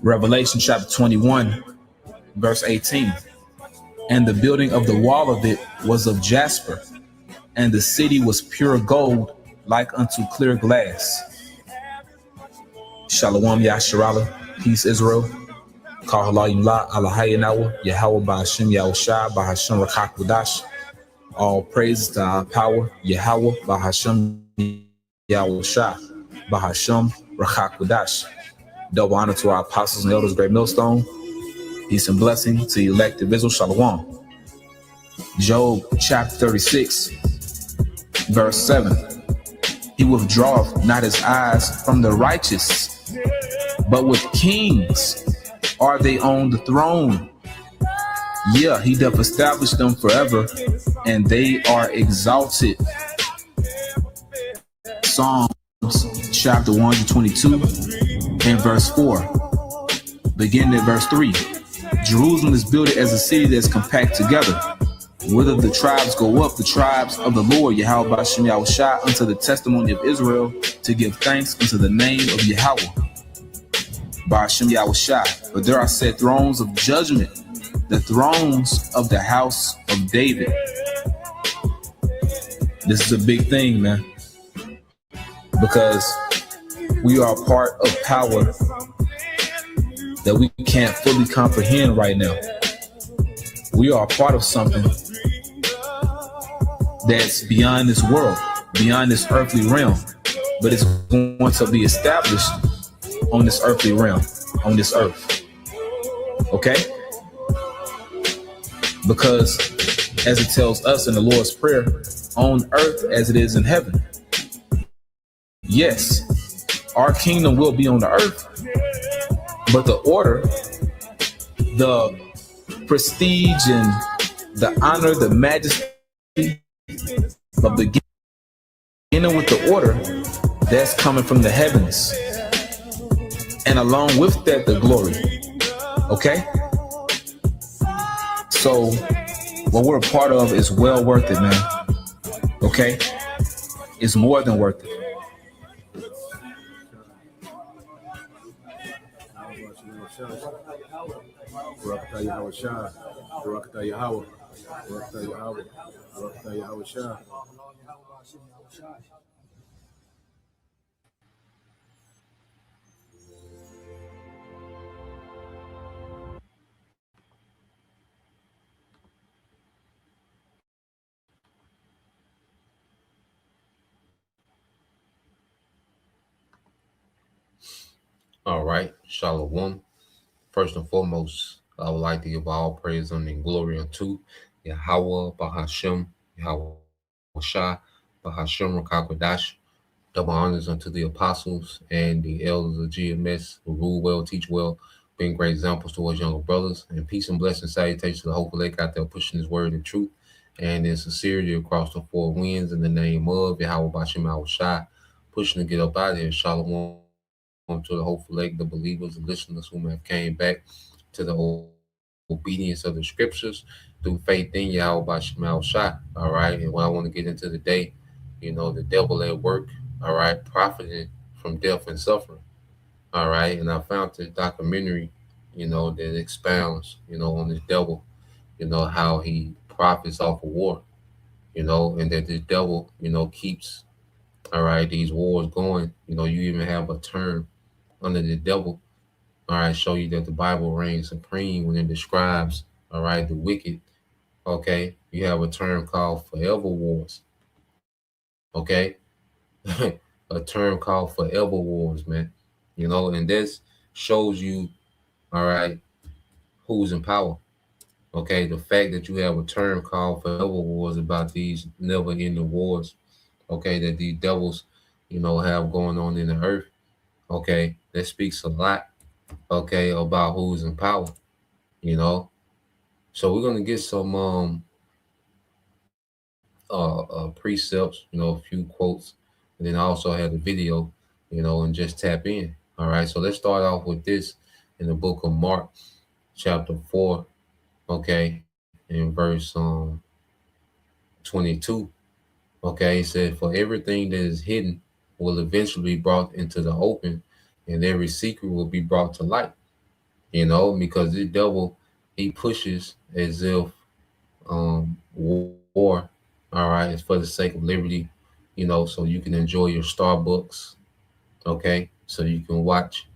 Revelation chapter 21, verse 18. And the building of the wall of it was of jasper, and the city was pure gold, like unto clear glass. Shalom Yasharala, peace Israel. Kahalayim la Alahayanawa, Yahweh Bahashim Yahushua, Bahashim Rakakwadash. All praises to our power, Yahweh Bahashim Yahushua, Bahashim Rakakwadash. Double honor to our apostles and elders, great millstone. Peace and blessing to elect of Israel. Shalom. Job chapter 36, verse 7. He withdraweth not his eyes from the righteous, but with kings are they on the throne. Yeah, he doth establish them forever, and they are exalted. Psalms chapter 122 and verse 4. Beginning at verse 3. Jerusalem is built as a city that's compact together. Whither the tribes go up, the tribes of the Lord, Yahweh Ba'ashem Yahushua, unto the testimony of Israel, to give thanks unto the name of Yahweh Ba'ashem Yahushua. But there are set thrones of judgment, the thrones of the house of David. This is a big thing, man, because we are part of power that we can't fully comprehend right now. We are part of something that's beyond this world, beyond this earthly realm, but it's going to be established on this earthly realm, on this earth. Okay? Because as it tells us in the Lord's Prayer, on earth as it is in heaven. Yes, our kingdom will be on the earth, but the order, the prestige and the honor, the majesty of beginning with the order, that's coming from the heavens. And along with that, the glory. Okay? So what we're a part of is well worth it, man. Okay? It's more than worth it. All right, Shalom. First and foremost, I would like to give all praise and glory unto Yahweh Bahashim, Yahweh Shah, Bahashim Rakakwadash. Double honors unto the apostles and the elders of GMS who rule well, teach well, being great examples towards younger brothers. And peace and blessing salutations to the hopeful lake out there pushing his word and truth and in sincerity across the four winds in the name of Yahweh Bahashim Yahweh Shah, pushing to get up out of here. Shalom to the hopeful lake, the believers, the listeners who have came back to the obedience of the scriptures through faith in Yahweh Ba'ashem Yahushua. All right, and what I want to get into today, the devil at work, all right, profiting from death and suffering. All right, and I found this documentary, that expounds, on this devil, how he profits off of war, and that this devil, keeps, all right, these wars going. You even have a term under the devil, all right, show you that the Bible reigns supreme when it describes, all right, the wicked. Okay, you have a term called forever wars. Okay, a term called forever wars, man. And this shows you, all right, who's in power. Okay, the fact that you have a term called forever wars about these never-ending wars, okay, that these devils, have going on in the earth. Okay, that speaks a lot, okay, about who's in power, So we're gonna get some precepts, a few quotes, and then I also had a video, and just tap in. All right. So let's start off with this in the book of Mark, chapter 4, okay, in verse 22. Okay, it said, "For everything that is hidden will eventually be brought into the open, and every secret will be brought to light." Because the devil, he pushes as if war, all right, is for the sake of liberty, so you can enjoy your Starbucks, okay, so you can watch,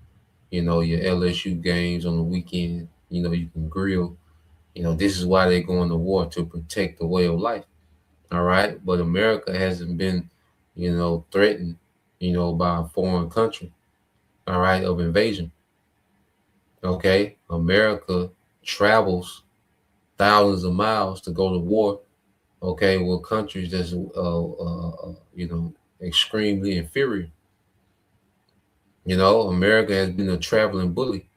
your LSU games on the weekend, you can grill. This is why they're going to war, to protect the way of life. All right. But America hasn't been, threatened, by a foreign country, all right, of invasion. Okay. America travels thousands of miles to go to war, okay, with countries that's, extremely inferior. America has been a traveling bully,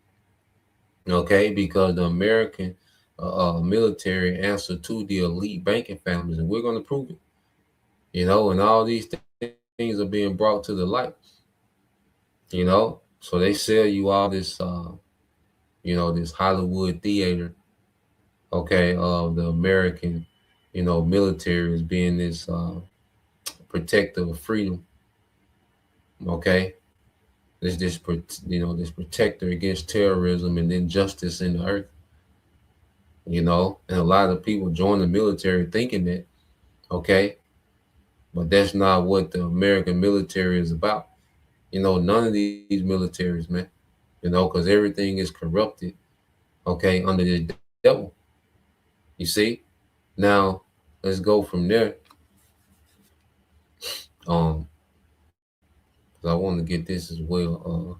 okay, because the American military answer to the elite banking families, and we're going to prove it, and all these things are being brought to the light, so they sell you all this, this Hollywood theater, okay, of the American, military as being this protector of freedom, okay, this protector against terrorism and injustice in the earth, and a lot of people join the military thinking that, okay, but that's not what the American military is about. None of these militaries, man, because everything is corrupted, okay, under the devil. You see? Now, let's go from there. Um, because I want to get this as well.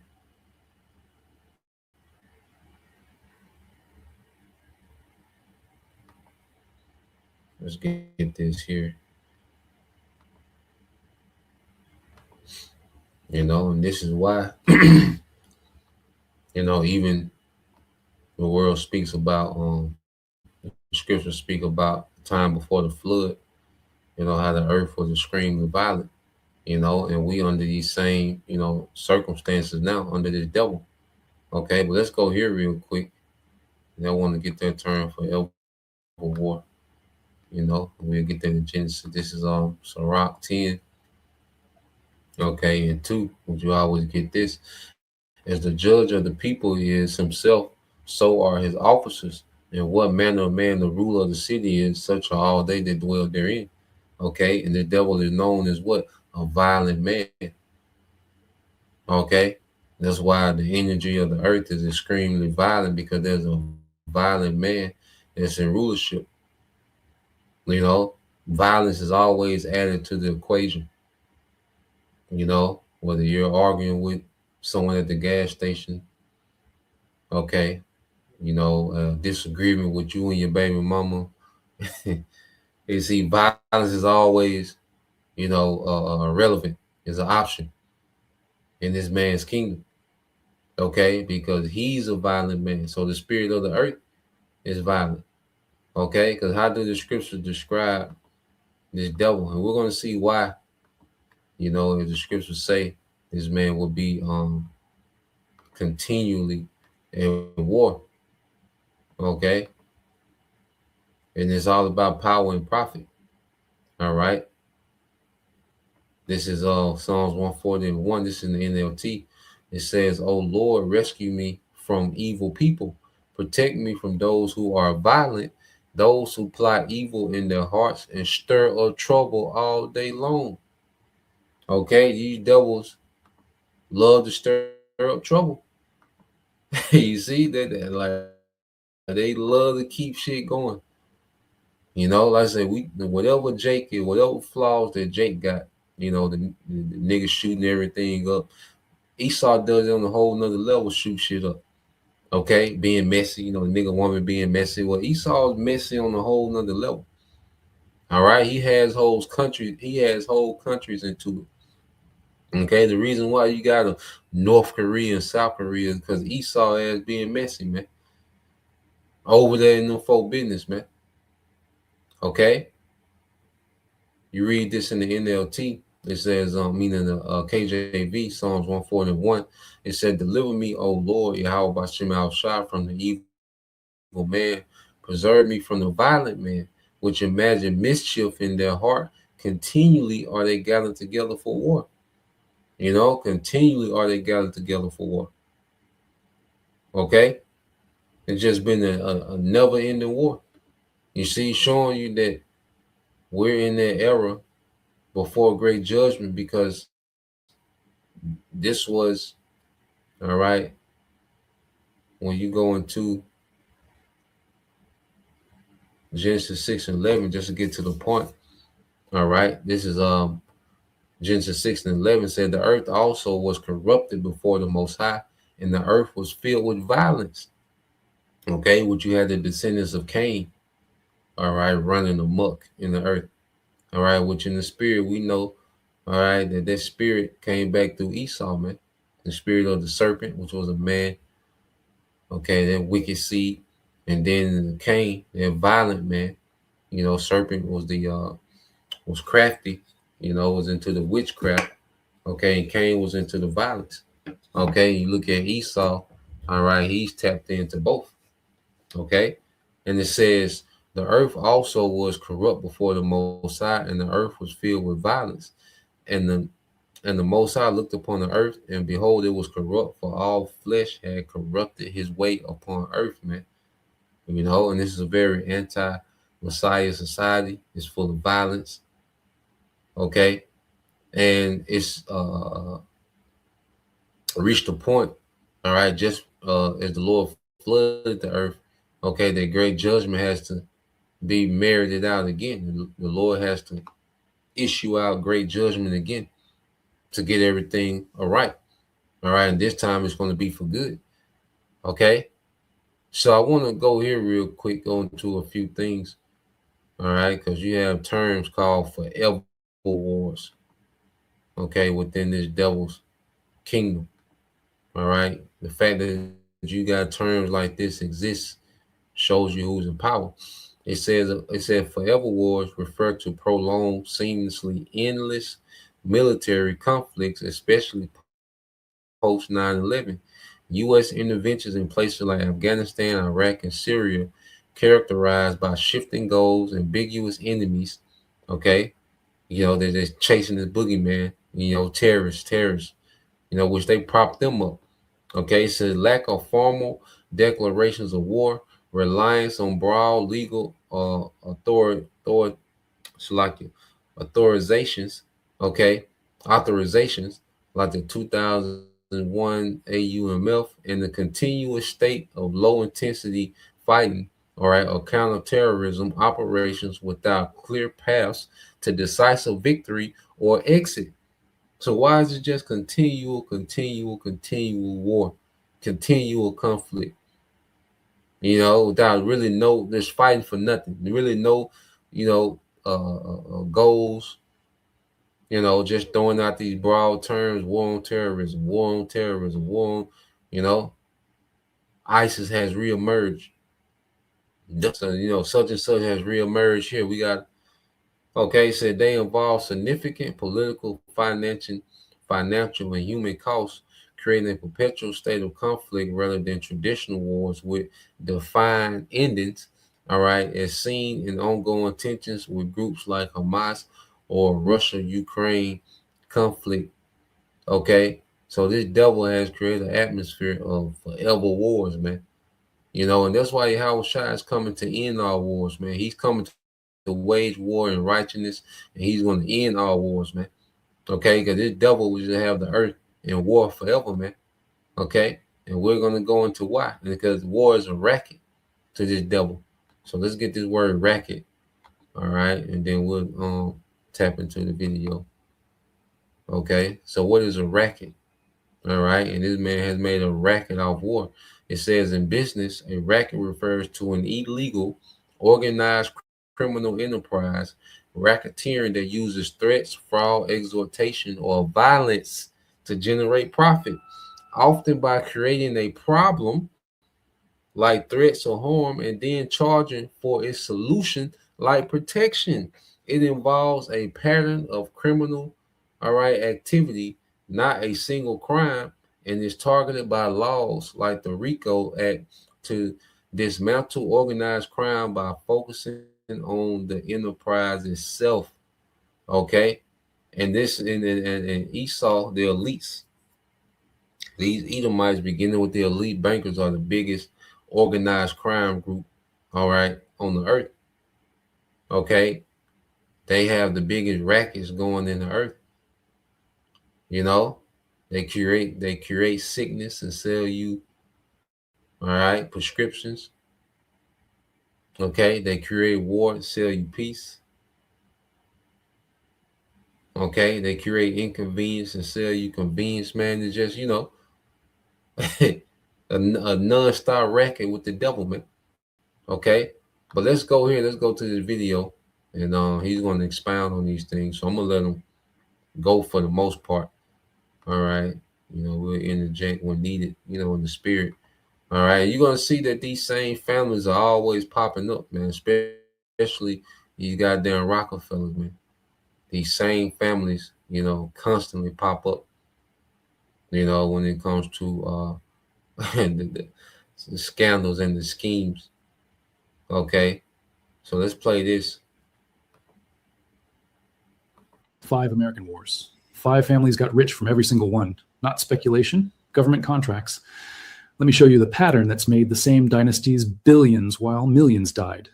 Let's get this here. And this is why, even the world speaks about, the scriptures speak about time before the flood, how the earth was extremely violent, and we under these same, circumstances now under this devil. Okay, but let's go here real quick. And I want to get that term for elbow war. We'll get that in Genesis. This is Sirach 10, okay, and 2. Would you always get this? As the judge of the people is himself, so are his officers. And what manner of man the ruler of the city is, such are all they that dwell therein. Okay, and the devil is known as what? A violent man. Okay, that's why the energy of the earth is extremely violent, because there's a violent man that's in rulership. You know, violence is always added to the equation. Whether you're arguing with someone at the gas station, okay, disagreement with you and your baby mama. You see, violence is always, relevant, is an option in this man's kingdom, okay, because he's a violent man. So the spirit of the earth is violent, okay, because how do the scriptures describe this devil? And we're going to see why, if the scriptures say this man will be continually in war, okay, and it's all about power and profit. All right. This is Psalms 141. This is in the NLT. It says, "O Lord, rescue me from evil people. Protect me from those who are violent, those who plot evil in their hearts and stir up trouble all day long." Okay, these devils love to stir up trouble. You see that like they love to keep shit going. Like I said, whatever Jake is, whatever flaws that Jake got, the niggas shooting everything up. Esau does it on a whole nother level, shoot shit up. Okay, being messy, the nigga woman being messy. Well, Esau's messy on a whole nother level. All right, he has whole countries into it. Okay, the reason why you got a North Korea and South Korea is because Esau is being messy, man. over there in the folk business, man. Okay, you read this in the NLT. It says, meaning the KJV, Psalms 141. It said, "Deliver me, O Lord, Yahweh Bashem Al Shah, from the evil man. Preserve me from the violent man, which imagine mischief in their heart. Continually are they gathered together for war." Continually are they gathered together for war. Okay, it's just been a never-ending war. You see, showing you that we're in that era before great judgment, because this was all right. When you go into Genesis 6:11, just to get to the point, all right, this is Genesis 6:11 said, "The earth also was corrupted before the Most High, and the earth was filled with violence." Okay, which you had the descendants of Cain, all right, running amok in the earth, all right, which in the spirit we know, all right, that spirit came back through Esau, man, the spirit of the serpent, which was a man, okay, that wicked seed, and then Cain, that violent man, serpent was was crafty, was into the witchcraft, okay, and Cain was into the violence. Okay, you look at Esau, all right, he's tapped into both. Okay, and it says, "The earth also was corrupt before the Most High, and the earth was filled with violence. And the Most High looked upon the earth, and behold, it was corrupt, for all flesh had corrupted his way upon earth, man." And this is a very anti-Messiah society. It's full of violence. Okay, and it's reached a point, all right, just as the Lord flooded the earth, okay, that great judgment has to be merited out again. The Lord has to issue out great judgment again to get everything all right, and this time it's going to be for good. Okay, so I want to go here real quick, go into a few things, all right, because you have terms called forever wars, okay, within this devil's kingdom. All right, the fact that you got terms like this exist shows you who's in power. It said forever wars refer to prolonged, seamlessly endless military conflicts, especially post 9/11. U.S. interventions in places like Afghanistan, Iraq, and Syria, characterized by shifting goals, ambiguous enemies. Okay, they're just chasing this boogeyman. Terrorists. Which they prop them up. Okay, it says lack of formal declarations of war, reliance on broad legal Salakia, authorizations, okay, authorizations like the 2001 AUMF, and the continuous state of low intensity fighting, all right, or counterterrorism operations without clear paths to decisive victory or exit. So why is it just continual war, continual conflict? Without really there's fighting for nothing. Really you know, goals. Just throwing out these broad terms: war on terrorism, war on terrorism, war on, you know, ISIS has reemerged. So, such and such has reemerged here. We got, okay, said they involve significant political, financial, and human costs, creating a perpetual state of conflict rather than traditional wars with defined endings. All right, as seen in ongoing tensions with groups like Hamas or Russia-Ukraine conflict. Okay, so this devil has created an atmosphere of forever wars, man. And that's why Yahweh Shai is coming to end all wars, man. He's coming to wage war in righteousness, and he's going to end all wars, man. Okay, because this devil will just have the earth in war forever, man. Okay, and we're going to go into why. Because war is a racket to this devil. So let's get this word racket, all right, and then we'll tap into the video. Okay, so what is a racket? All right, and this man has made a racket off war. It says in business, a racket refers to an illegal, organized criminal enterprise, racketeering that uses threats, fraud, exhortation, or violence to generate profit, often by creating a problem like threats or harm, and then charging for its solution like protection. It involves a pattern of criminal, all right, activity, not a single crime, and is targeted by laws like the RICO Act to dismantle organized crime by focusing on the enterprise itself. Okay, and this and Esau, the elites, these Edomites, beginning with the elite bankers, are the biggest organized crime group, all right, on the earth. Okay, they have the biggest rackets going in the earth. You know, they create sickness and sell you, all right, prescriptions. Okay, they create war and sell you peace. Okay, they create inconvenience and sell you convenience, man. It's just, a non-stop racket with the devil, man. Okay, but let's go here. Let's go to this video, and he's going to expound on these things. So I'm gonna let him go for the most part. All right, we'll interject when needed. In the spirit. All right, you're gonna see that these same families are always popping up, man. Especially these goddamn Rockefellers, man. These same families, constantly pop up. When it comes to the scandals and the schemes. Okay, so let's play this. 5 American wars. 5 families got rich from every single one. Not speculation, government contracts. Let me show you the pattern that's made the same dynasties billions while millions died.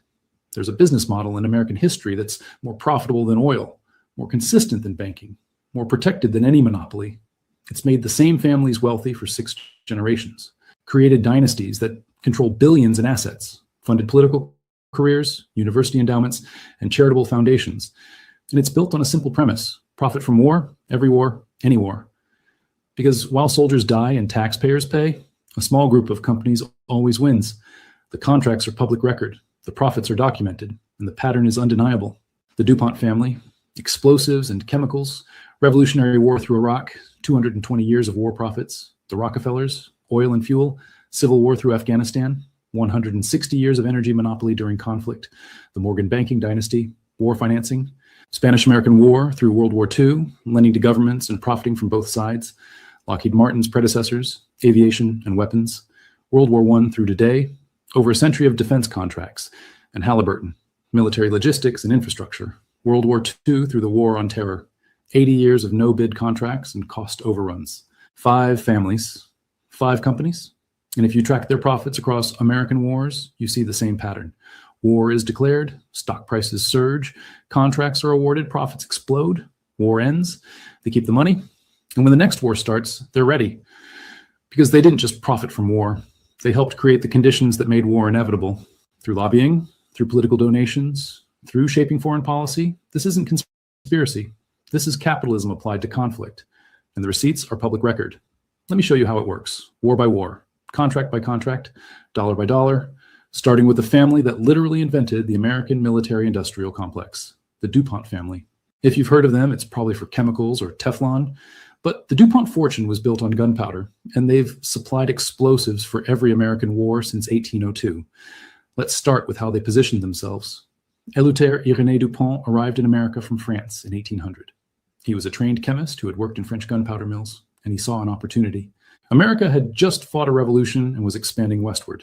There's a business model in American history that's more profitable than oil, more consistent than banking, more protected than any monopoly. It's made the same families wealthy for 6 generations, created dynasties that control billions in assets, funded political careers, university endowments, and charitable foundations. And it's built on a simple premise: profit from war, every war, any war. Because while soldiers die and taxpayers pay, a small group of companies always wins. The contracts are public record, the profits are documented, and the pattern is undeniable. The DuPont family, explosives and chemicals, Revolutionary War through Iraq, 220 years of war profits. The Rockefellers, oil and fuel, Civil War through Afghanistan, 160 years of energy monopoly during conflict. The Morgan banking dynasty, war financing, Spanish-American War through World War II, lending to governments and profiting from both sides. Lockheed Martin's predecessors, aviation and weapons. World War I through today, over a century of defense contracts. And Halliburton, military logistics and infrastructure. World War II through the War on Terror. 80 years of no-bid contracts and cost overruns. 5 families, 5 companies. And if you track their profits across American wars, you see the same pattern. War is declared, stock prices surge, contracts are awarded, profits explode, war ends, they keep the money, and when the next war starts, they're ready. Because they didn't just profit from war, they helped create the conditions that made war inevitable. Through lobbying, through political donations, through shaping foreign policy. This isn't conspiracy. This is capitalism applied to conflict, and the receipts are public record. Let me show you how it works, war by war, contract by contract, dollar by dollar, starting with the family that literally invented the American military-industrial complex, the DuPont family. If you've heard of them, it's probably for chemicals or Teflon, but the DuPont fortune was built on gunpowder, and they've supplied explosives for every American war since 1802. Let's start with how they positioned themselves. Eleuthère Irénée Dupont arrived in America from France in 1800. He was a trained chemist who had worked in French gunpowder mills, and he saw an opportunity. America had just fought a revolution and was expanding westward.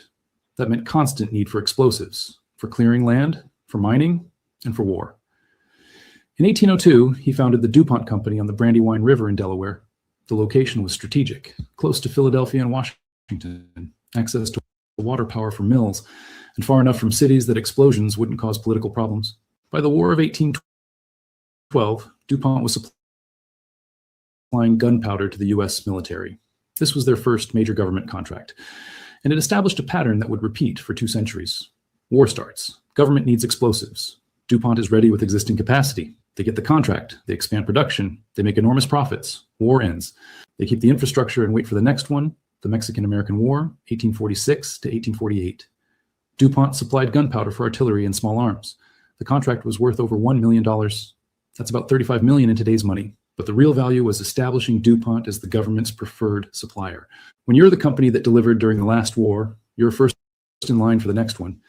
That meant constant need for explosives, for clearing land, for mining, and for war. In 1802, he founded the DuPont Company on the Brandywine River in Delaware. The location was strategic, close to Philadelphia and Washington, access to water power for mills, and far enough from cities that explosions wouldn't cause political problems. By the War of 1812, DuPont was supplying gunpowder to the U.S. military. This was their first major government contract, and it established a pattern that would repeat for 2 centuries. War starts. Government needs explosives. DuPont is ready with existing capacity. They get the contract. They expand production. They make enormous profits. War ends. They keep the infrastructure and wait for the next one, the Mexican-American War, 1846 to 1848. DuPont supplied gunpowder for artillery and small arms. The contract was worth over $1 million. That's about $35 million in today's money. But the real value was establishing DuPont as the government's preferred supplier. When you're the company that delivered during the last war, you're a first in line for the next one.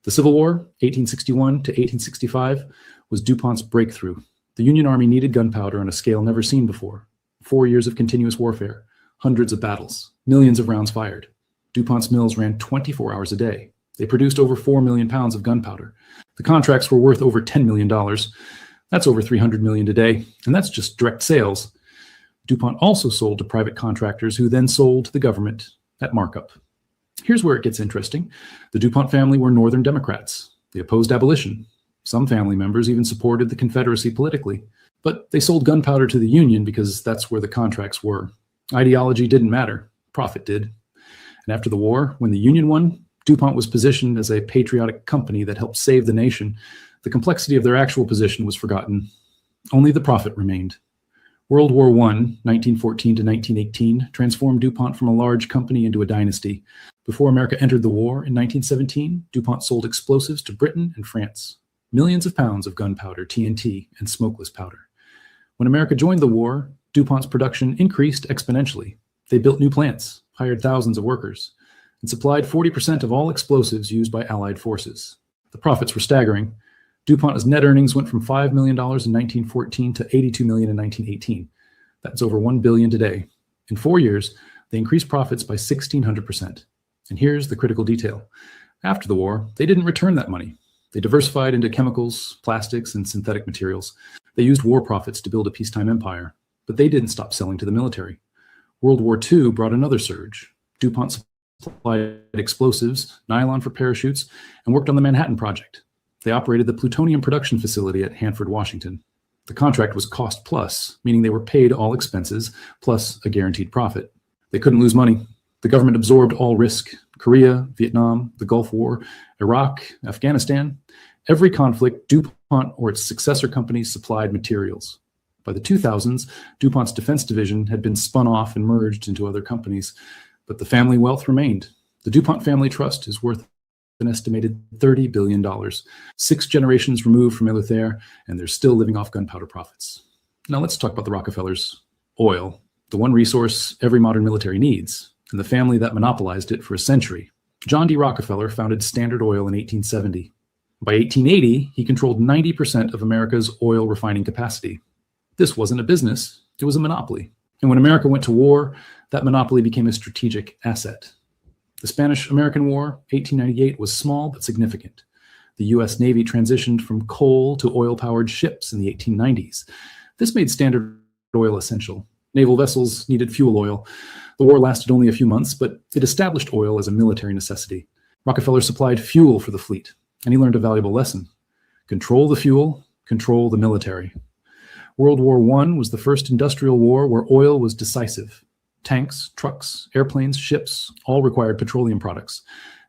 The Civil War, 1861 to 1865, was DuPont's breakthrough. The Union Army needed gunpowder on a scale never seen before. 4 years of continuous warfare, hundreds of battles, millions of rounds fired. DuPont's mills ran 24 hours a day. They produced over 4 million pounds of gunpowder. The contracts were worth over $10 million. That's over $300 million today, and that's just direct sales. DuPont also sold to private contractors who then sold to the government at markup. Here's where it gets interesting. The DuPont family were Northern Democrats. They opposed abolition. Some family members even supported the Confederacy politically. But they sold gunpowder to the Union because that's where the contracts were. Ideology didn't matter. Profit did. And after the war, when the Union won, DuPont was positioned as a patriotic company that helped save the nation. The complexity of their actual position was forgotten. Only the profit remained. World War I, 1914 to 1918, transformed DuPont from a large company into a dynasty. Before America entered the war in 1917, DuPont sold explosives to Britain and France. Millions of pounds of gunpowder, TNT, and smokeless powder. When America joined the war, DuPont's production increased exponentially. They built new plants, hired thousands of workers, and supplied 40% of all explosives used by Allied forces. The profits were staggering. DuPont's net earnings went from $5 million in 1914 to $82 million in 1918. That's over $1 billion today. In 4 years, they increased profits by 1,600%. And here's the critical detail. After the war, they didn't return that money. They diversified into chemicals, plastics, and synthetic materials. They used war profits to build a peacetime empire, but they didn't stop selling to the military. World War II brought another surge. DuPont supplied explosives, nylon for parachutes, and worked on the Manhattan Project. They operated the plutonium production facility at Hanford, Washington. The contract was cost plus, meaning they were paid all expenses plus a guaranteed profit. They couldn't lose money. The government absorbed all risk. Korea, Vietnam, the Gulf War, Iraq, Afghanistan. Every conflict, DuPont or its successor companies supplied materials. By the 2000s, DuPont's defense division had been spun off and merged into other companies, but the family wealth remained. The DuPont Family Trust is worth an estimated $30 billion. 6 generations removed from Eleuthère, and they're still living off gunpowder profits. Now let's talk about the Rockefellers. Oil, the one resource every modern military needs, and the family that monopolized it for a century. John D. Rockefeller founded Standard Oil in 1870. By 1880, he controlled 90% of America's oil refining capacity. This wasn't a business, it was a monopoly. And when America went to war, that monopoly became a strategic asset. The Spanish-American War, 1898, was small but significant. The U.S. Navy transitioned from coal to oil-powered ships in the 1890s. This made Standard Oil essential. Naval vessels needed fuel oil. The war lasted only a few months, but it established oil as a military necessity. Rockefeller supplied fuel for the fleet, and he learned a valuable lesson. Control the fuel, control the military. World War I was the first industrial war where oil was decisive. Tanks, trucks, airplanes, ships all required petroleum products.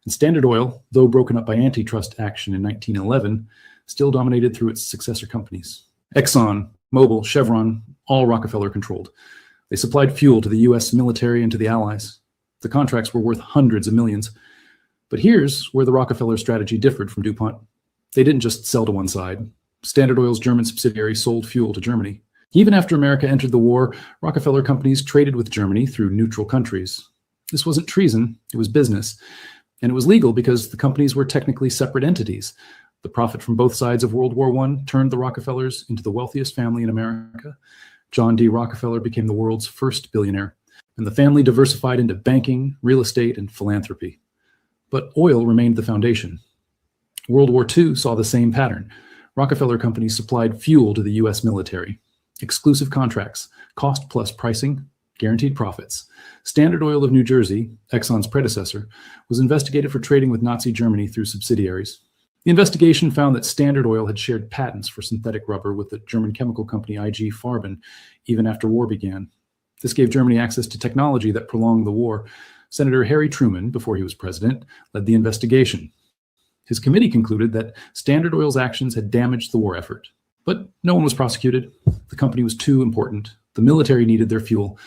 And Standard Oil, though broken up by antitrust action in 1911, still dominated through its successor companies. Exxon, Mobil, Chevron, all Rockefeller controlled. They supplied fuel to the U.S. military and to the Allies. The contracts were worth hundreds of millions. But here's where the Rockefeller strategy differed from DuPont. They didn't just sell to one side. Standard Oil's German subsidiary sold fuel to Germany. Even after America entered the war, Rockefeller companies traded with Germany through neutral countries. This wasn't treason, it was business. And it was legal because the companies were technically separate entities. The profit from both sides of World War I turned the Rockefellers into the wealthiest family in America. John D. Rockefeller became the world's first billionaire, and the family diversified into banking, real estate, and philanthropy. But oil remained the foundation. World War II saw the same pattern. Rockefeller companies supplied fuel to the U.S. military. Exclusive contracts, cost plus pricing, guaranteed profits. Standard Oil of New Jersey, Exxon's predecessor, was investigated for trading with Nazi Germany through subsidiaries. The investigation found that Standard Oil had shared patents for synthetic rubber with the German chemical company IG Farben even after war began. This gave Germany access to technology that prolonged the war. Senator Harry Truman, before he was president, led the investigation. His committee concluded that Standard Oil's actions had damaged the war effort. But no one was prosecuted. The company was too important. The military needed their fuel.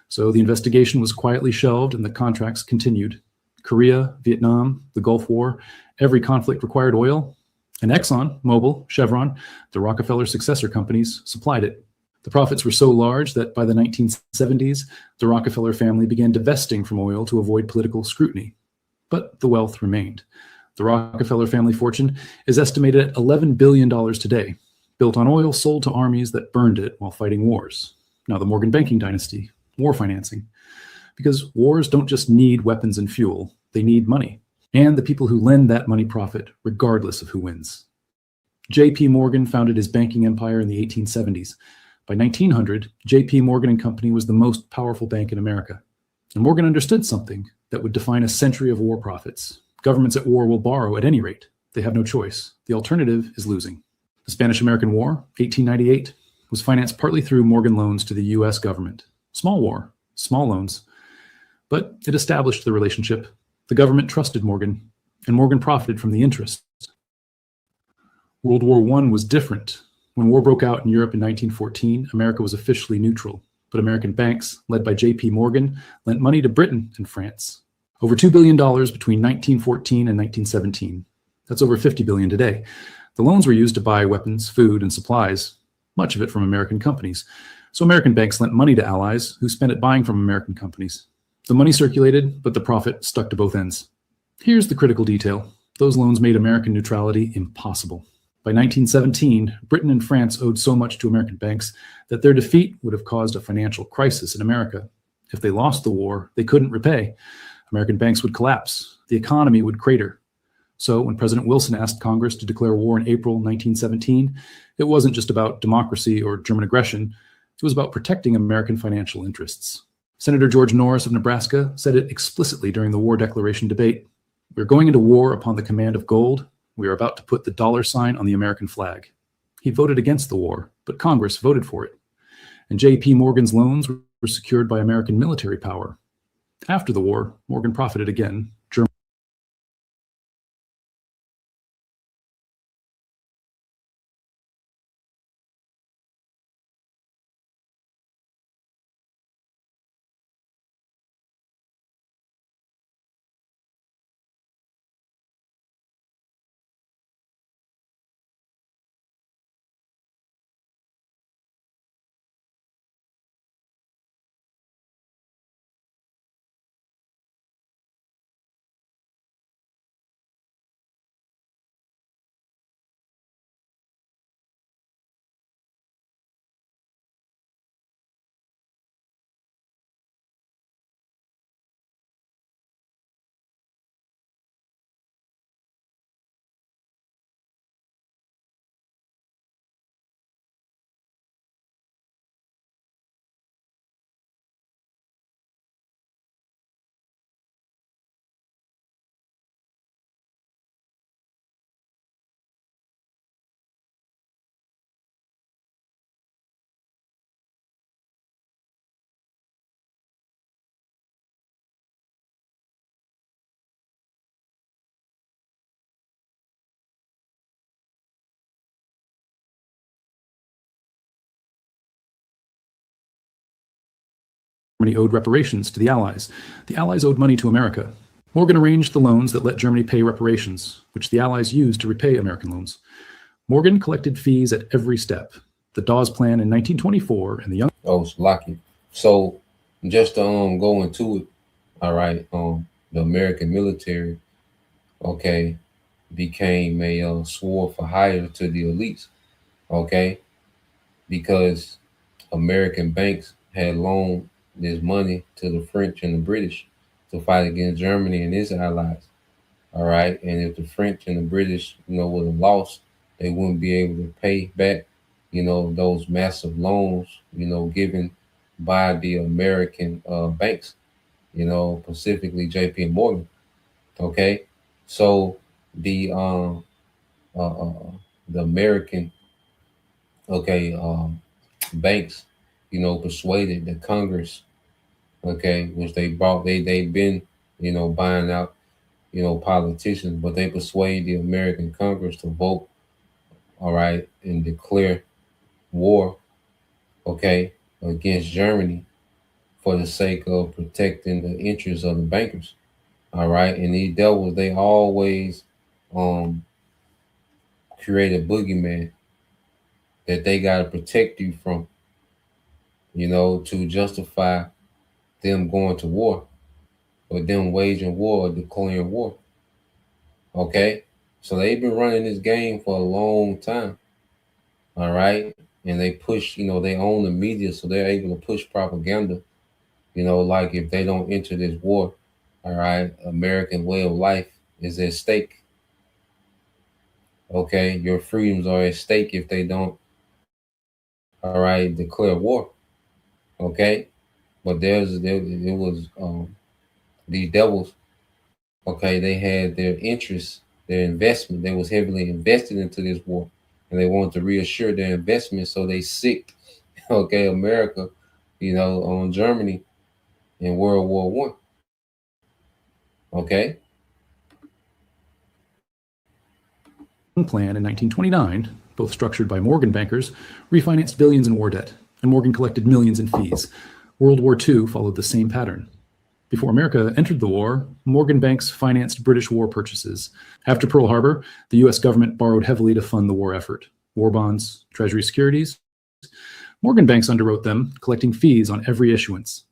So the investigation was quietly shelved and the contracts continued. Korea, Vietnam, the Gulf War, every conflict required oil. And Exxon, Mobil, Chevron, the Rockefeller successor companies, supplied it. The profits were so large that by the 1970s, the Rockefeller family began divesting from oil to avoid political scrutiny. but the wealth remained. The Rockefeller family fortune is estimated at $11 billion today, built on oil sold to armies that burned it while fighting wars. Now, the Morgan banking dynasty, war financing. Because wars don't just need weapons and fuel, they need money, and the people who lend that money profit regardless of who wins. J.P. Morgan founded his banking empire in the 1870s. By 1900, J.P. Morgan and Company was the most powerful bank in America. And Morgan understood something that would define a century of war profits. Governments at war will borrow at any rate. They have no choice. The alternative is losing. The Spanish-American War, 1898, was financed partly through Morgan loans to the U.S. government. Small war, small loans. But it established the relationship. The government trusted Morgan, and Morgan profited from the interest. World War I was different. When war broke out in Europe in 1914, America was officially neutral. But American banks, led by J.P. Morgan, lent money to Britain and France. Over $2 billion between 1914 and 1917. That's over $50 billion today. The loans were used to buy weapons, food, and supplies, much of it from American companies. So American banks lent money to allies who spent it buying from American companies. The money circulated, but the profit stuck to both ends. Here's the critical detail. Those loans made American neutrality impossible. By 1917, Britain and France owed so much to American banks that their defeat would have caused a financial crisis in America. If they lost the war, they couldn't repay. American banks would collapse. The economy would crater. So when President Wilson asked Congress to declare war in April 1917, it wasn't just about democracy or German aggression. It was about protecting American financial interests. Senator George Norris of Nebraska said it explicitly during the war declaration debate. "We're going into war upon the command of gold. We are about to put the dollar sign on the American flag." He voted against the war, but Congress voted for it. And J.P. Morgan's loans were secured by American military power. After the war, Morgan profited again. Germany owed reparations to the Allies. The Allies owed money to America. Morgan arranged the loans that let Germany pay reparations, which the Allies used to repay American loans. Morgan collected fees at every step. The Dawes Plan in 1924 and the Young... Oh, it's lucky. So just to go into it, all right, the American military, okay, became a sword for hire to the elites, okay, because American banks had loaned this money to the French and the British to fight against Germany and its allies, all right, and if the French and the British, would have lost, they wouldn't be able to pay back, those massive loans, given by the American banks, specifically J.P. Morgan. Okay, so the American banks, persuaded the Congress, which they've been, buying out, politicians, but they persuade the American Congress to vote, all right, and declare war, against Germany for the sake of protecting the interests of the bankers. All right. And they always create a boogeyman that they got to protect you from, to justify them going to war. with them waging war, declaring war. Okay? So they've been running this game for a long time. All right? And they push, they own the media, so they're able to push propaganda. Like if they don't enter this war, all right, American way of life is at stake. Okay? Your freedoms are at stake if they don't, all right, declare war. Okay? But there was these devils, okay, they had their interests, their investment, they was heavily invested into this war, and they wanted to reassure their investment, so they sicked, okay, America, on Germany in World War One. Okay. Plan in 1929, both structured by Morgan bankers, refinanced billions in war debt, and Morgan collected millions in fees. World War II followed the same pattern. Before America entered the war, Morgan banks financed British war purchases. After Pearl Harbor, the U.S. government borrowed heavily to fund the war effort. War bonds, Treasury securities. Morgan banks underwrote them, collecting fees on every issuance.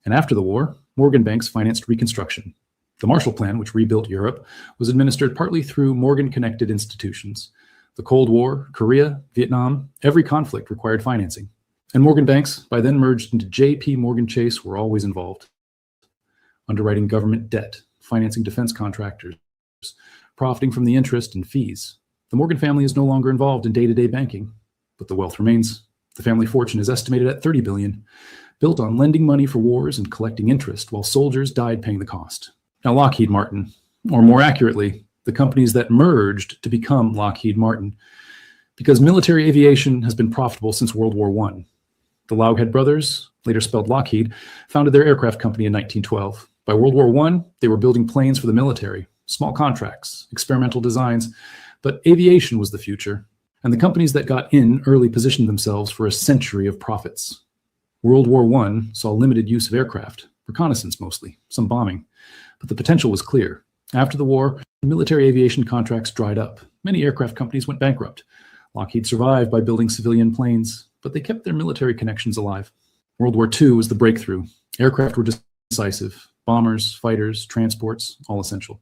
And after the war, Morgan banks financed Reconstruction. The Marshall Plan, which rebuilt Europe, was administered partly through Morgan-connected institutions. The Cold War, Korea, Vietnam, every conflict required financing. And Morgan banks, by then merged into J.P. Morgan Chase, were always involved. Underwriting government debt, financing defense contractors, profiting from the interest and fees. The Morgan family is no longer involved in day-to-day banking, but the wealth remains. The family fortune is estimated at $30 billion, built on lending money for wars and collecting interest while soldiers died paying the cost. Now, Lockheed Martin, or more accurately, the companies that merged to become Lockheed Martin, because military aviation has been profitable since World War I. The Loughead brothers, later spelled Lockheed, founded their aircraft company in 1912. By World War I, they were building planes for the military, small contracts, experimental designs, but aviation was the future, and the companies that got in early positioned themselves for a century of profits. World War I saw limited use of aircraft, reconnaissance mostly, some bombing, but the potential was clear. After the war, military aviation contracts dried up. Many aircraft companies went bankrupt. Lockheed survived by building civilian planes, but they kept their military connections alive. World War II was the breakthrough. Aircraft were decisive. Bombers, fighters, transports, all essential.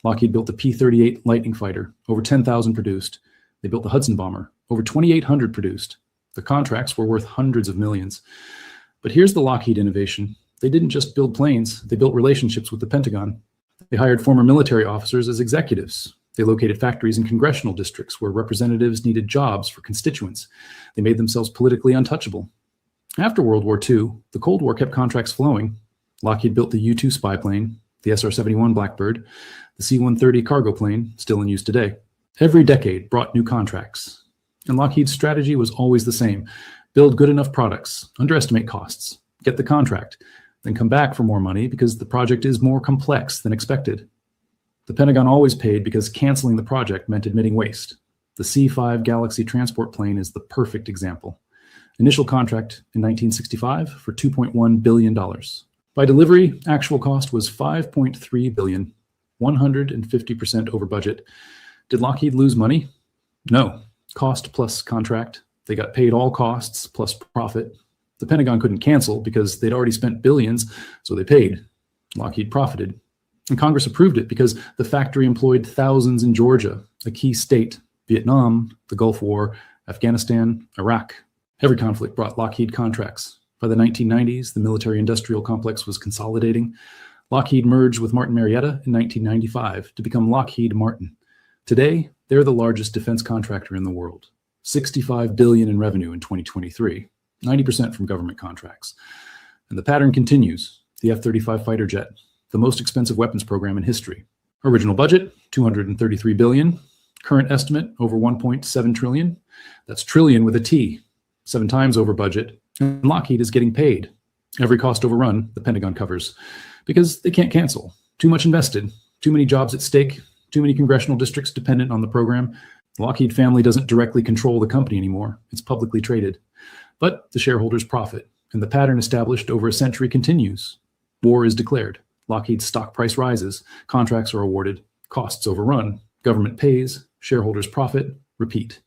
Lockheed built the P-38 Lightning fighter, over 10,000 produced. They built the Hudson bomber, over 2,800 produced. The contracts were worth hundreds of millions. But here's the Lockheed innovation. They didn't just build planes, they built relationships with the Pentagon. They hired former military officers as executives. They located factories in congressional districts where representatives needed jobs for constituents. They made themselves politically untouchable. After World War II, the Cold War kept contracts flowing. Lockheed built the U-2 spy plane, the SR-71 Blackbird, the C-130 cargo plane, still in use today. Every decade brought new contracts. And Lockheed's strategy was always the same. Build good enough products, underestimate costs, get the contract, then come back for more money because the project is more complex than expected. The Pentagon always paid because canceling the project meant admitting waste. The C-5 Galaxy transport plane is the perfect example. Initial contract in 1965 for $2.1 billion. By delivery, actual cost was $5.3 billion, 150% over budget. Did Lockheed lose money? No. Cost plus contract. They got paid all costs plus profit. The Pentagon couldn't cancel because they'd already spent billions, so they paid. Lockheed profited. And Congress approved it because the factory employed thousands in Georgia, a key state, Vietnam, the Gulf War, Afghanistan, Iraq. Every conflict brought Lockheed contracts. By the 1990s, the military-industrial complex was consolidating. Lockheed merged with Martin Marietta in 1995 to become Lockheed Martin. Today, they're the largest defense contractor in the world. $65 billion in revenue in 2023, 90% from government contracts. And the pattern continues. The F-35 fighter jet, the most expensive weapons program in history. Original budget, $233 billion. Current estimate, over $1.7 trillion. That's trillion with a T, 7 times over budget. And Lockheed is getting paid. Every cost overrun, the Pentagon covers, because they can't cancel. Too much invested, too many jobs at stake, too many congressional districts dependent on the program. The Lockheed family doesn't directly control the company anymore. It's publicly traded. But the shareholders profit, and the pattern established over a century continues. War is declared. Lockheed's stock price rises. Contracts are awarded. Costs overrun. Government pays. Shareholders profit. Repeat.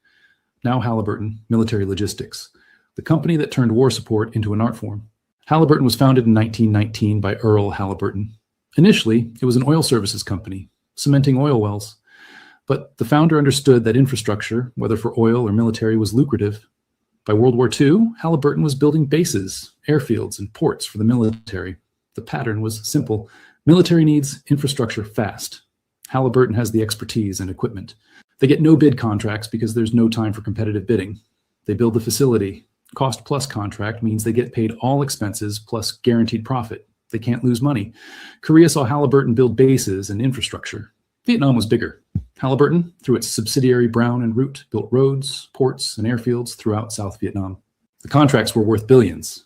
Now Halliburton, Military Logistics, the company that turned war support into an art form. Halliburton was founded in 1919 by Earl Halliburton. Initially, it was an oil services company, cementing oil wells. But the founder understood that infrastructure, whether for oil or military, was lucrative. By World War II, Halliburton was building bases, airfields, and ports for the military. The pattern was simple. Military needs infrastructure fast. Halliburton has the expertise and equipment. They get no bid contracts because there's no time for competitive bidding. They build the facility. Cost plus contract means they get paid all expenses plus guaranteed profit. They can't lose money. Korea saw Halliburton build bases and infrastructure. Vietnam was bigger. Halliburton, through its subsidiary Brown and Root, built roads, ports, and airfields throughout South Vietnam. The contracts were worth billions,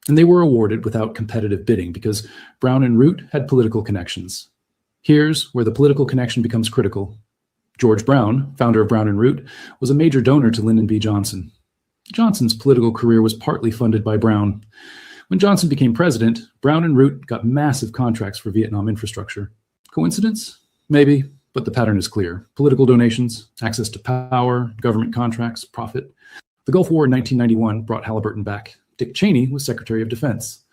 and they were awarded without competitive bidding because Brown and Root had political connections. Here's where the political connection becomes critical. George Brown, founder of Brown and Root, was a major donor to Lyndon B. Johnson. Johnson's political career was partly funded by Brown. When Johnson became president, Brown and Root got massive contracts for Vietnam infrastructure. Coincidence? Maybe, but the pattern is clear. Political donations, access to power, government contracts, profit. The Gulf War in 1991 brought Halliburton back. Dick Cheney was Secretary of Defense.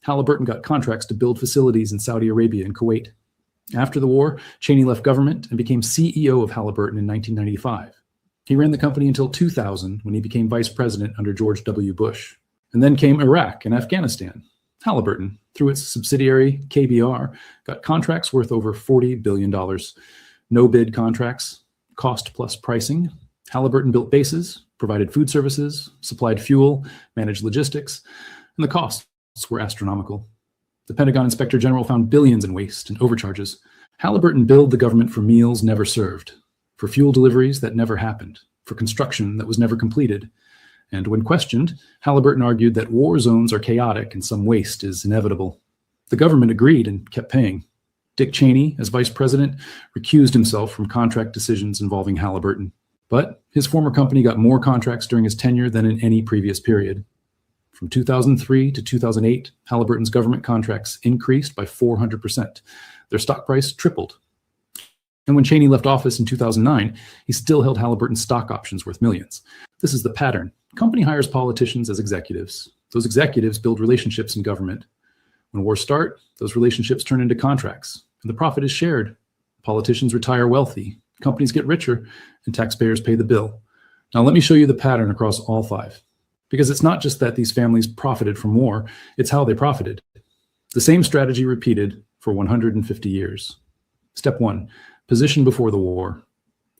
Halliburton got contracts to build facilities in Saudi Arabia and Kuwait. After the war, Cheney left government and became CEO of Halliburton in 1995. He ran the company until 2000 when he became vice president under George W. Bush. And then came Iraq and Afghanistan. Halliburton, through its subsidiary KBR, got contracts worth over $40 billion. No bid contracts, cost plus pricing. Halliburton built bases, provided food services, supplied fuel, managed logistics, and the costs were astronomical. The Pentagon Inspector General found billions in waste and overcharges. Halliburton billed the government for meals never served, for fuel deliveries that never happened, for construction that was never completed. And when questioned, Halliburton argued that war zones are chaotic and some waste is inevitable. The government agreed and kept paying. Dick Cheney, as vice president, recused himself from contract decisions involving Halliburton. But his former company got more contracts during his tenure than in any previous period. From 2003 to 2008, Halliburton's government contracts increased by 400%. Their stock price tripled. And when Cheney left office in 2009, he still held Halliburton stock options worth millions. This is the pattern. Company hires politicians as executives. Those executives build relationships in government. When wars start, those relationships turn into contracts, and the profit is shared. Politicians retire wealthy, companies get richer, and taxpayers pay the bill. Now let me show you the pattern across all five. Because it's not just that these families profited from war, it's how they profited. The same strategy repeated for 150 years. Step 1, position before the war.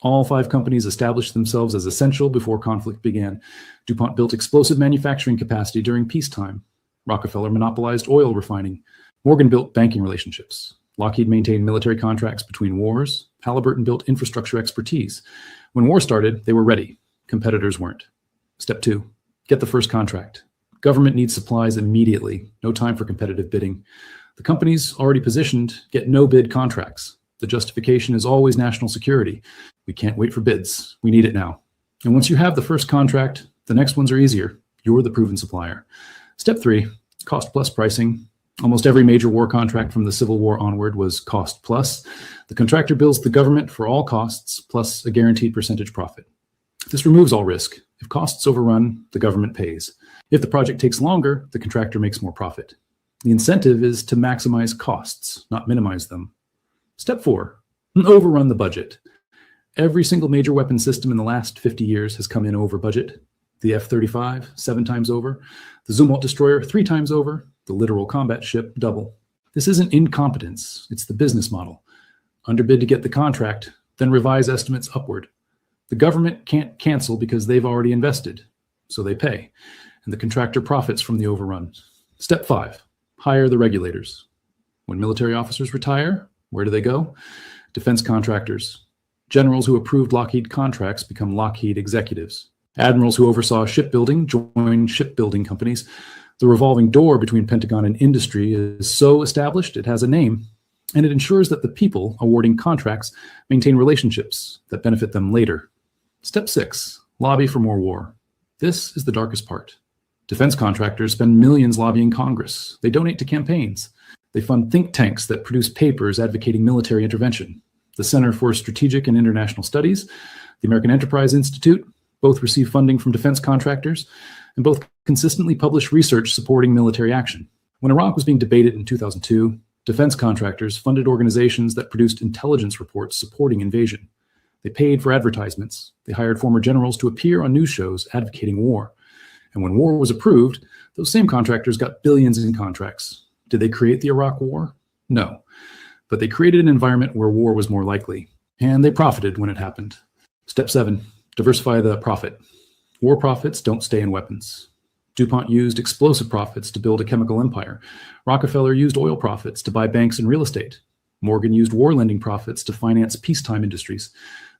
All five companies established themselves as essential before conflict began. DuPont built explosive manufacturing capacity during peacetime. Rockefeller monopolized oil refining. Morgan built banking relationships. Lockheed maintained military contracts between wars. Halliburton built infrastructure expertise. When war started, they were ready. Competitors weren't. Step 2, get the first contract. Government needs supplies immediately. No time for competitive bidding. The companies already positioned get no bid contracts. The justification is always national security. We can't wait for bids. We need it now. And once you have the first contract, the next ones are easier. You're the proven supplier. Step 3, cost plus pricing. Almost every major war contract from the Civil War onward was cost plus. The contractor bills the government for all costs plus a guaranteed percentage profit. This removes all risk. If costs overrun, the government pays. If the project takes longer, the contractor makes more profit. The incentive is to maximize costs, not minimize them. Step 4, overrun the budget. Every single major weapon system in the last 50 years has come in over budget. The F-35, 7 times over. The Zumwalt destroyer, 3 times over. The littoral combat ship, double. This isn't incompetence, it's the business model. Underbid to get the contract, then revise estimates upward. The government can't cancel because they've already invested, so they pay. And the contractor profits from the overrun. Step 5, hire the regulators. When military officers retire, where do they go? Defense contractors. Generals who approved Lockheed contracts become Lockheed executives. Admirals who oversaw shipbuilding join shipbuilding companies. The revolving door between Pentagon and industry is so established it has a name, and it ensures that the people awarding contracts maintain relationships that benefit them later. Step 6, lobby for more war. This is the darkest part. Defense contractors spend millions lobbying Congress. They donate to campaigns. They fund think tanks that produce papers advocating military intervention. The Center for Strategic and International Studies, the American Enterprise Institute, both receive funding from defense contractors, and both consistently publish research supporting military action. When Iraq was being debated in 2002, Defense contractors funded organizations that produced intelligence reports supporting invasion. They paid for advertisements. They hired former generals to appear on news shows advocating war. And when war was approved, those same contractors got billions in contracts. Did they create the Iraq War? No. But they created an environment where war was more likely. And they profited when it happened. Step 7, diversify the profit. War profits don't stay in weapons. DuPont used explosive profits to build a chemical empire. Rockefeller used oil profits to buy banks and real estate. Morgan used war lending profits to finance peacetime industries.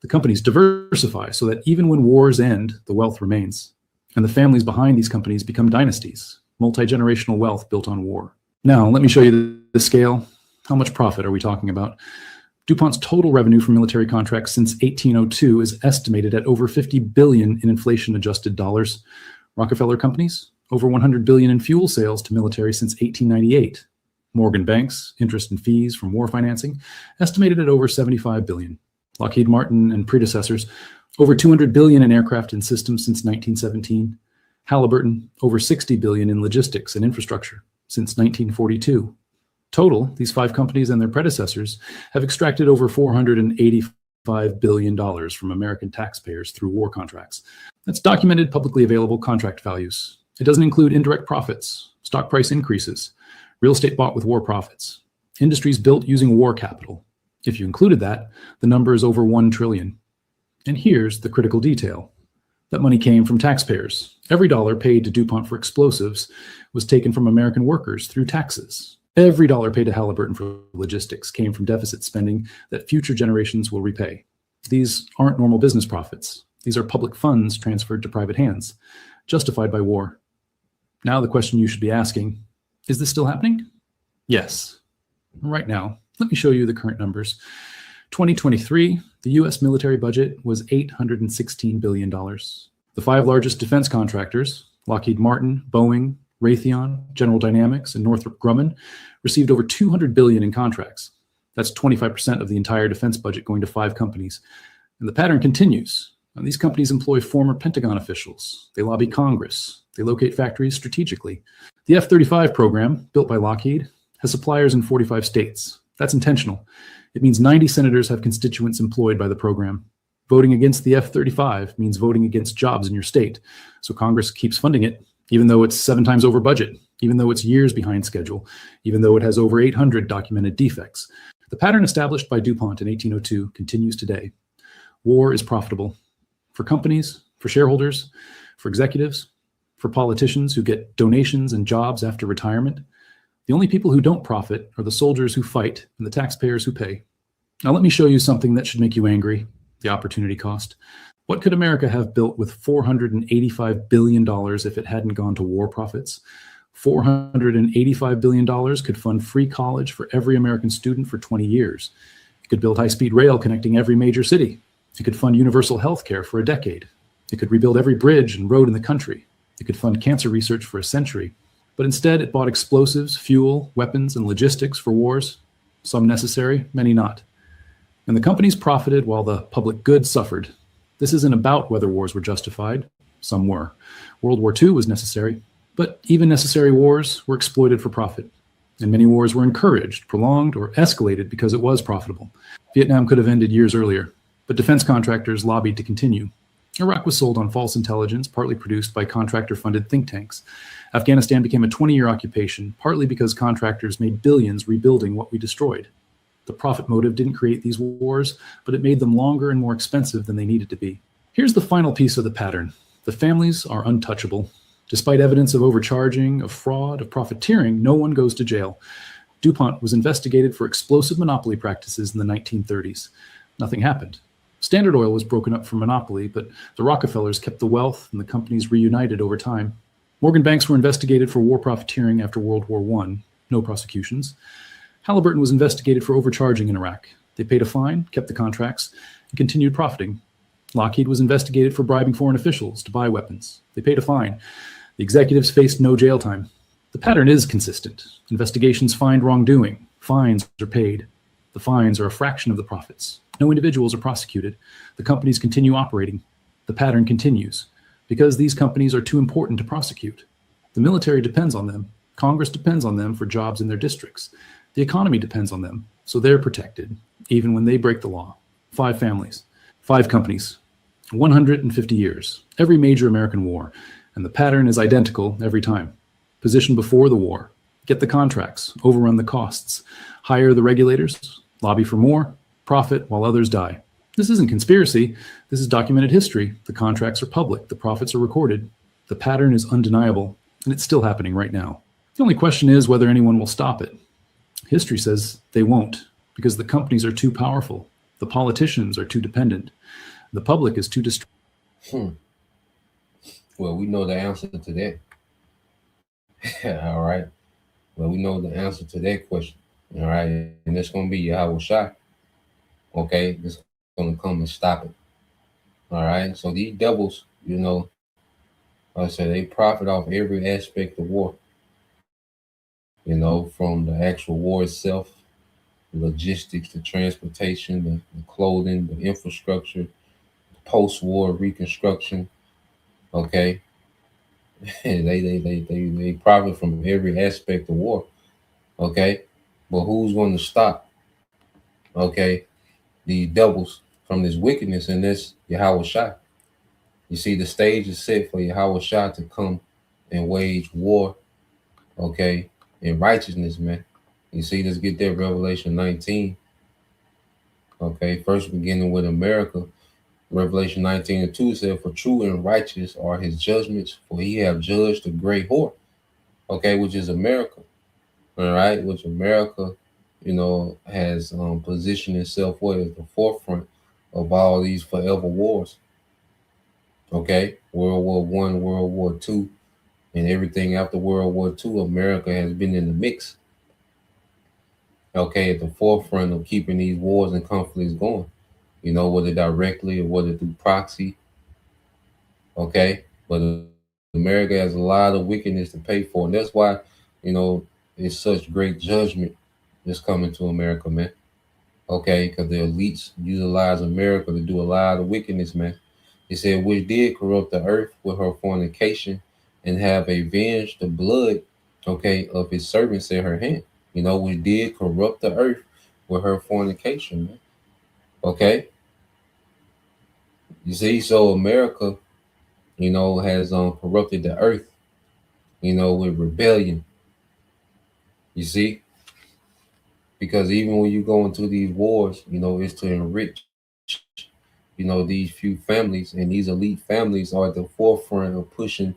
The companies diversify so that even when wars end, the wealth remains. And the families behind these companies become dynasties, multi-generational wealth built on war. Now, let me show you the scale. How much profit are we talking about? DuPont's total revenue from military contracts since 1802 is estimated at over $50 billion in inflation-adjusted dollars. Rockefeller companies, over $100 billion in fuel sales to military since 1898. Morgan Banks, interest and fees from war financing, estimated at over $75 billion. Lockheed Martin and predecessors, over $200 billion in aircraft and systems since 1917. Halliburton, over $60 billion in logistics and infrastructure since 1942. Total, these 5 companies and their predecessors have extracted over $485 billion from American taxpayers through war contracts. That's documented, publicly available contract values. It doesn't include indirect profits, stock price increases, real estate bought with war profits, industries built using war capital. If you included that, the number is over $1 trillion. And here's the critical detail. That money came from taxpayers. Every dollar paid to DuPont for explosives was taken from American workers through taxes. Every dollar paid to Halliburton for logistics came from deficit spending that future generations will repay. These aren't normal business profits. These are public funds transferred to private hands, justified by war. Now the question you should be asking, is this still happening? Yes. Right now, let me show you the current numbers. 2023, the U.S. military budget was $816 billion. The 5 largest defense contractors, Lockheed Martin, Boeing, Raytheon, General Dynamics, and Northrop Grumman, received over $200 billion in contracts. That's 25% of the entire defense budget going to 5 companies. And the pattern continues. Now, these companies employ former Pentagon officials. They lobby Congress. They locate factories strategically. The F-35 program, built by Lockheed, has suppliers in 45 states. That's intentional. It means 90 senators have constituents employed by the program. Voting against the F-35 means voting against jobs in your state. So Congress keeps funding it, even though it's 7 times over budget, even though it's years behind schedule, even though it has over 800 documented defects. The pattern established by DuPont in 1802 continues today. War is profitable for companies, for shareholders, for executives, for politicians who get donations and jobs after retirement. The only people who don't profit are the soldiers who fight and the taxpayers who pay. Now let me show you something that should make you angry, the opportunity cost. What could America have built with $485 billion if it hadn't gone to war profits? $485 billion could fund free college for every American student for 20 years. It could build high-speed rail connecting every major city. It could fund universal health care for a decade. It could rebuild every bridge and road in the country. It could fund cancer research for a century. But instead, it bought explosives, fuel, weapons, and logistics for wars, some necessary, many not. And the companies profited while the public good suffered. This isn't about whether wars were justified. Some were. World War II was necessary, but even necessary wars were exploited for profit. And many wars were encouraged, prolonged, or escalated because it was profitable. Vietnam could have ended years earlier, but defense contractors lobbied to continue. Iraq was sold on false intelligence, partly produced by contractor-funded think tanks. Afghanistan became a 20-year occupation, partly because contractors made billions rebuilding what we destroyed. The profit motive didn't create these wars, but it made them longer and more expensive than they needed to be. Here's the final piece of the pattern. The families are untouchable. Despite evidence of overcharging, of fraud, of profiteering, no one goes to jail. DuPont was investigated for explosive monopoly practices in the 1930s. Nothing happened. Standard Oil was broken up for monopoly, but the Rockefellers kept the wealth and the companies reunited over time. Morgan Banks were investigated for war profiteering after World War I. No prosecutions. Halliburton was investigated for overcharging in Iraq. They paid a fine, kept the contracts, and continued profiting. Lockheed was investigated for bribing foreign officials to buy weapons. They paid a fine. The executives faced no jail time. The pattern is consistent. Investigations find wrongdoing. Fines are paid. The fines are a fraction of the profits. No individuals are prosecuted. The companies continue operating. The pattern continues because these companies are too important to prosecute. The military depends on them. Congress depends on them for jobs in their districts. The economy depends on them, so they're protected, even when they break the law. 5 families, 5 companies, 150 years, every major American war, and the pattern is identical every time. Position before the war, get the contracts, overrun the costs, hire the regulators, lobby for more, profit while others die. This isn't conspiracy. This is documented history. The contracts are public. The profits are recorded. The pattern is undeniable, and it's still happening right now. The only question is whether anyone will stop it. History says they won't, because the companies are too powerful. The politicians are too dependent. The public is too distracted. Well, we know the answer to that. All right. Well, we know the answer to that question. All right. And it's going to be Yahweh Shai. Okay. It's going to come and stop it. All right. So these devils, like I said, they profit off every aspect of war. From the actual war itself, the logistics, the transportation, the clothing, the infrastructure, the post-war reconstruction. Okay. they profit from every aspect of war. Okay. But who's going to stop, okay, the devils from this wickedness? And this Yahweh Shai. You see, the stage is set for Yahweh Shai to come and wage war, okay, in righteousness, man. You see, let's get there, Revelation 19. Okay, first beginning with America. Revelation 19:2 said, "For true and righteous are his judgments, for he have judged the great whore," okay, which is America. All right, which America, has positioned itself at the forefront of all these forever wars. Okay, World War I, World War II, and everything after World War II, America has been in the mix. Okay, at the forefront of keeping these wars and conflicts going. Whether directly or whether through proxy. Okay, but America has a lot of wickedness to pay for, and that's why, it's such great judgment that's coming to America, man. Okay, because the elites utilize America to do a lot of wickedness, man. It said, "Which did corrupt the earth with her fornication, and have avenged the blood, okay, of his servants in her hand." Which did corrupt the earth with her fornication, man. Okay. You see, so America, has corrupted the earth, with rebellion. You see, because even when you go into these wars, it's to enrich, these few families, and these elite families are at the forefront of pushing,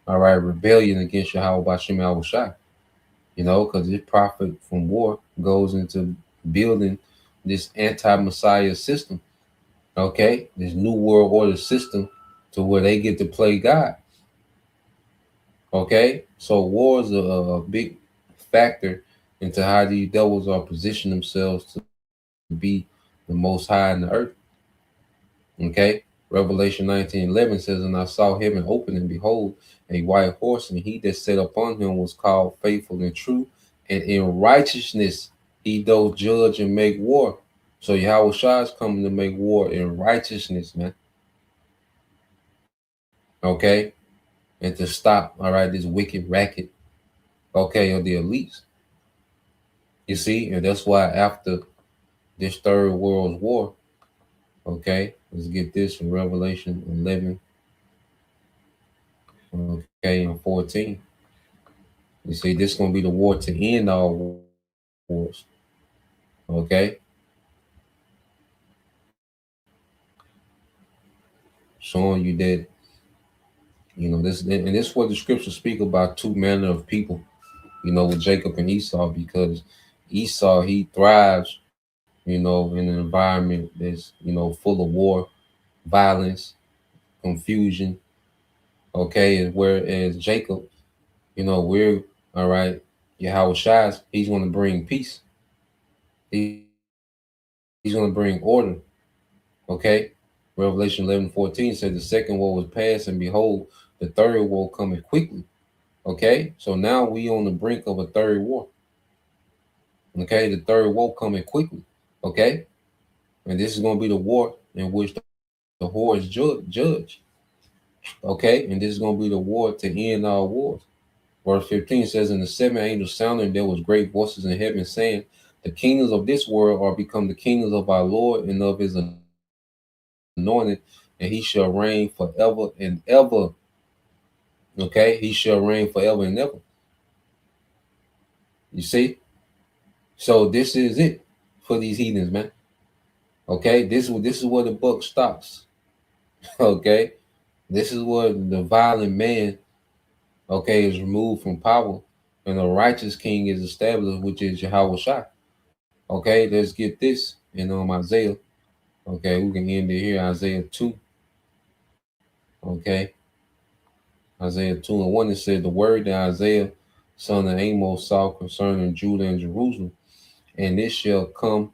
all right, rebellion against Yahweh B'Shem Yahweh Shai. Because this profit from war goes into building this anti-Messiah system. Okay, this new world order system to where they get to play God. Okay, so war is a big factor into how these devils are positioning themselves to be the most high in the earth. Okay, Revelation 19:11 says, "And I saw heaven open, and behold, a white horse, and he that sat upon him was called Faithful and True, and in righteousness he doth judge and make war." So Yahweh Shai is coming to make war in righteousness, man. Okay, and to stop, all right, this wicked racket, okay, of the elites. You see, and that's why after this Third World War, okay, let's get this from Revelation 11, okay, and 14. You see, this is going to be the war to end all wars, okay? Showing you that, this, and this is what the scriptures speak about two manner of people, with Jacob and Esau, because Esau, he thrives, in an environment that's, full of war, violence, confusion, okay? Whereas Jacob, we're, all right, Yahweh Shai, he's going to bring peace. He's going to bring order, okay? Revelation 11:14 said the second woe was past, and behold, the third woe coming quickly. Okay, so now we on the brink of a third war. Okay, the third woe coming quickly. Okay, and this is going to be the war in which the whore is judged. Okay, and this is going to be the war to end all wars. Verse 15 says, and the seventh angel sounded, and there was great voices in heaven saying, the kingdoms of this world are become the kingdoms of our Lord and of his anointed, and he shall reign forever and ever. Okay, he shall reign forever and ever. You see? So this is it for these heathens, man. Okay, this is where the buck stops. Okay, this is where the violent man, okay, is removed from power, and a righteous king is established, which is Yahweh Shai. Okay, let's get this in Isaiah. Okay, we can end it here. Isaiah 2. Okay, Isaiah 2 and 1, it said, the word that Isaiah, son of Amos, saw concerning Judah and Jerusalem, and it shall come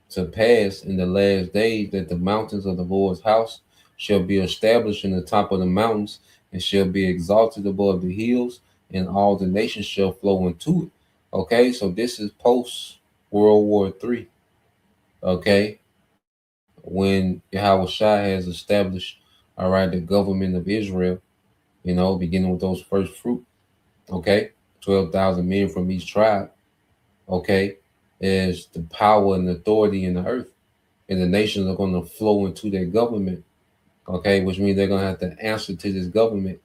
to pass in the last days that the mountains of the Lord's house shall be established in the top of the mountains, and shall be exalted above the hills, and all the nations shall flow into it. Okay, so this is post World War III. Okay, when Yahweh Shai has established, all right, the government of Israel, you know, beginning with those first fruit, okay, 12,000 men from each tribe, okay, is the power and authority in the earth. And the nations are going to flow into their government, okay, which means they're going to have to answer to this government.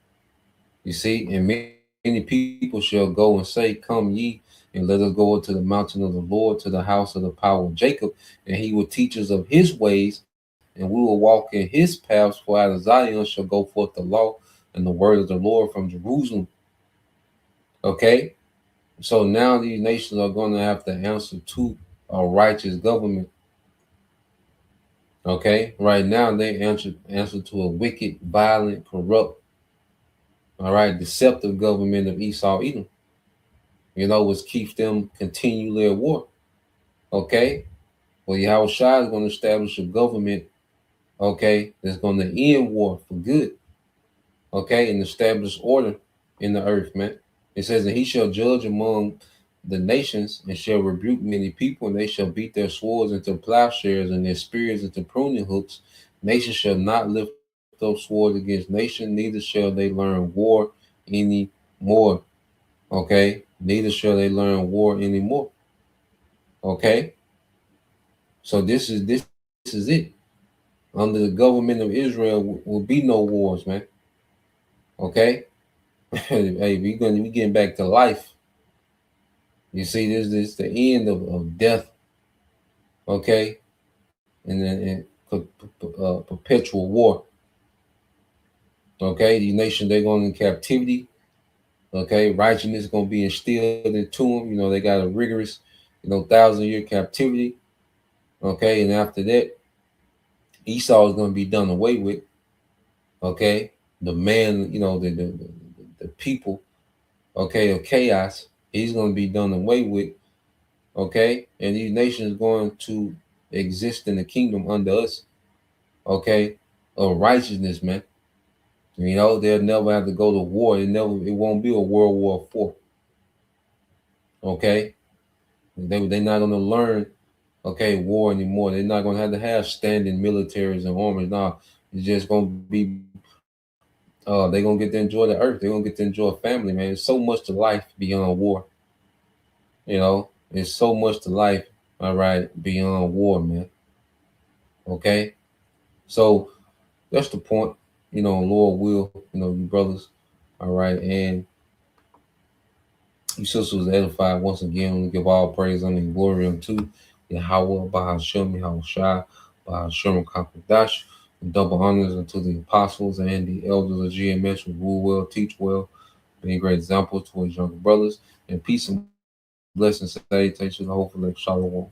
You see, and many people shall go and say, come ye, and let us go to the mountain of the Lord, to the house of the power of Jacob, and he will teach us of his ways, and we will walk in his paths. For out of Zion shall go forth the law and the word of the Lord from Jerusalem. Okay, so now these nations are going to have to answer to a righteous government. Okay, right now they answer to a wicked, violent, corrupt, all right, deceptive government of Esau, Edom. You know, which keeps them continually at war. Okay, well, Yahweh Shai is going to establish a government, okay, that's going to end war for good, okay, and establish order in the earth, man. It says that he shall judge among the nations and shall rebuke many people, and they shall beat their swords into plowshares and their spears into pruning hooks. Nation shall not lift up swords against nation, neither shall they learn war any more. Okay, neither shall they learn war anymore. Okay, so this is it. Under the government of Israel will be no wars, man. Okay, hey, we getting back to life. You see, this is the end of death. Okay, and then perpetual war. Okay, these nations, they're going in captivity. Okay, righteousness is going to be instilled into them. You know, they got a rigorous, 1,000-year captivity. Okay, and after that, Esau is going to be done away with. Okay, the man, the people, okay, of chaos, he's going to be done away with. Okay, and these nations going to exist in the kingdom under us. Okay, of righteousness, man. They'll never have to go to war. It won't be a World War IV. Okay, they're not going to learn, okay, war anymore. They're not going to have standing militaries and armies. Now it's just going to be, they're going to get to enjoy the earth. They're going to get to enjoy family, man. There's so much to life beyond war. There's so much to life, all right, beyond war, man. Okay, so that's the point. Lord will, you brothers, all right, and you sisters was edified once again. We give all praise and glory unto Yahweh, Bahashem, Yahweh Shai, Bahashem Kakadash, and double honors unto the apostles and the elders of GMS who rule well, teach well, being great examples to his younger brothers, and peace and blessings, salutations, hopefully, shalom.